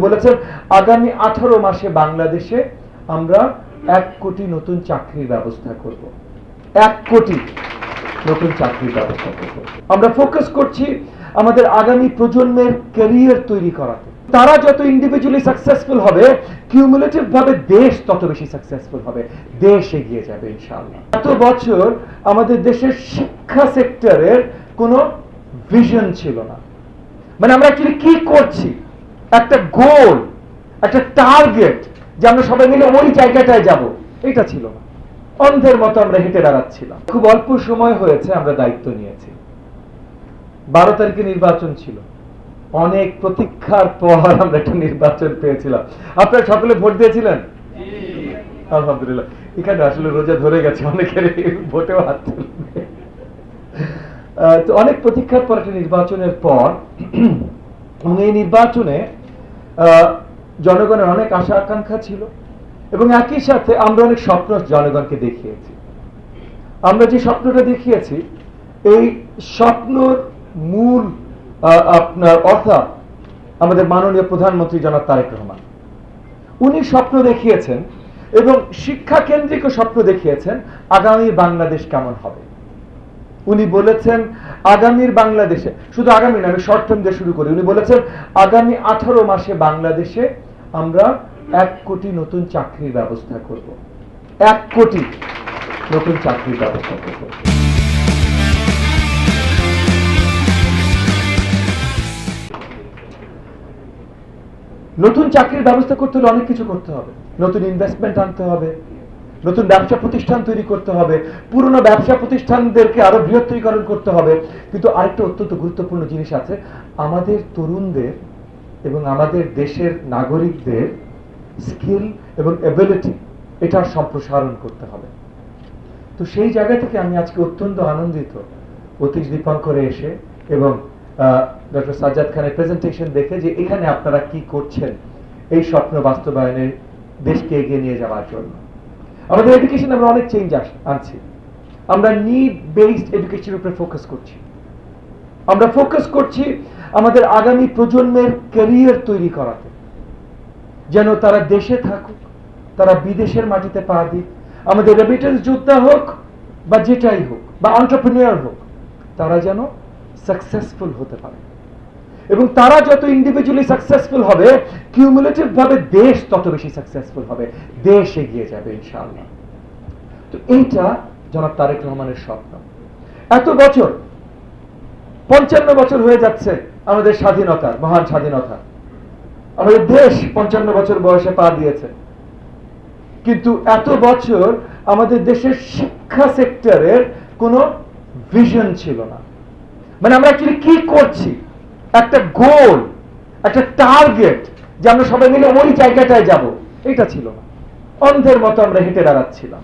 বলেছেন আগামী 18 মাসে বাংলাদেশে আমরা 1 কোটি নতুন চাকরির ব্যবস্থা করব। 1 কোটি নতুন চাকরির ব্যবস্থা করব। আমরা ফোকাস করছি আমাদের আগামী প্রজন্মের ক্যারিয়ার তৈরি করাতে। তারা যত ইন্ডিভিজুয়ালি সাকসেসফুল হবে, কিউমুলেটিভ ভাবে দেশ তত বেশি সাকসেসফুল হবে, দেশ এগিয়ে যাবে ইনশাআল্লাহ। এত বছর আমাদের দেশের শিক্ষা সেক্টরের কোনো ভিশন ছিল না। মানে আমরা অ্যাকচুয়ালি কি করছি, একটা গোল, একটা টার্গেট যে আমরা সবাই মিলে ওই জায়গাটায় যাব, এটা ছিল না। অন্ধের মতো আমরা হেঁটে বেড়াচ্ছিলাম। খুব অল্প সময় হয়েছে আমরা দায়িত্ব নিয়েছি। 12 তারিখে নির্বাচন ছিল, অনেক প্রতীক্ষার পর আমরা একটা নির্বাচন পেয়েছিলাম। আপনারা সকলে ভোট দিয়েছিলেন? আলহামদুলিল্লাহ। এখানে আসলে রোজা ধরে গেছে, অনেকের ভোটেও হাত তুলবে। তো অনেক প্রতীক্ষার পর একটা নির্বাচনের পর, এই নির্বাচনে জনগণের অনেক আশা আকাঙ্ক্ষা ছিল এবং একই সাথে আমরা অনেক স্বপ্ন জনগণকে দেখিয়েছি। আমরা যে স্বপ্নটা দেখিয়েছি, এই স্বপ্নর মূল আপনার অর্থাৎ আমাদের মাননীয় প্রধানমন্ত্রী জনাব তারেক রহমান, উনি স্বপ্ন দেখিয়েছেন এবং শিক্ষা কেন্দ্রিক স্বপ্ন দেখিয়েছেন আগামী বাংলাদেশ কেমন হবে। উনি বলেছেন আগামীর বাংলাদেশে, শুধু আগামী না, আমি শর্ট টার্ম দিয়ে শুরু করি। উনি বলেছেন আগামী 18 মাসে বাংলাদেশে আমরা 1 কোটি নতুন চাকরির ব্যবস্থা করব। 1 কোটি নতুন চাকরির ব্যবস্থা করব। নতুন চাকরির ব্যবস্থা করতে হলে অনেক কিছু করতে হবে। নতুন ইনভেস্টমেন্ট আনতে হবে, নতুন ব্যবসা প্রতিষ্ঠান তৈরি করতে হবে, পুরনো ব্যবসা প্রতিষ্ঠানদেরকে আরো বৃহত্তরীকরণ করতে হবে। কিন্তু আরেকটা অত্যন্ত গুরুত্বপূর্ণ জিনিস আছে, আমাদের তরুণদের এবং আমাদের দেশের নাগরিকদের স্কিল এবং এবিলিটি, এটার সম্প্রসারণ করতে হবে। তো সেই জায়গা থেকে আমি আজকে অত্যন্ত আনন্দিত অতীশ দীপঙ্করে এসে এবং ডক্টর সাজ্জাদ খানের প্রেজেন্টেশন দেখে যে এখানে আপনারা কি করছেন এই স্বপ্ন বাস্তবায়নে দেশকে এগিয়ে নিয়ে যাওয়ার জন্য। আমাদের এডুকেশন আমরা অনেক চেঞ্জ আনছি। আমরা নিড বেসড এডুকেশনের উপরে ফোকাস করছি। আমরা ফোকাস করছি আমাদের আগামী প্রজন্মের ক্যারিয়ার তৈরি করাতে, যেন তারা দেশে থাকুক, তারা বিদেশের মাটিতে পা দিক, আমাদের রেমিটেন্স যোদ্ধা হোক বা যেটাই হোক, বা এন্টারপ্রেনিউর হোক, তারা যেন সাকসেসফুল হতে পারে। এবং তারা যত ইন্ডিভিজুয়ালি সাকসেসফুল হবে, কিউমুলেটিভ ভাবে দেশ তত বেশি সাকসেসফুল হবে, দেশ এগিয়ে যাবে ইনশাআল্লাহ। তো এইটা জনাব তারেক রহমানের স্বপ্ন। এত বছর, 55 বছর হয়ে যাচ্ছে আমাদের স্বাধীনতার, মহান স্বাধীনতা। আমাদের দেশ 55 বছর বয়সে পা দিয়েছে, কিন্তু এত বছর আমাদের দেশের শিক্ষা সেক্টরের কোনো ভিশন ছিল না। মানে আমরা অ্যাকচুয়ালি কি করছি, একটা গোল, একটা টার্গেট যে আমরা সবাই মিলে ওই জায়গাটায় যাব, এটা ছিল না। অন্ধের মতো আমরা হেঁটে বেড়াচ্ছিলাম।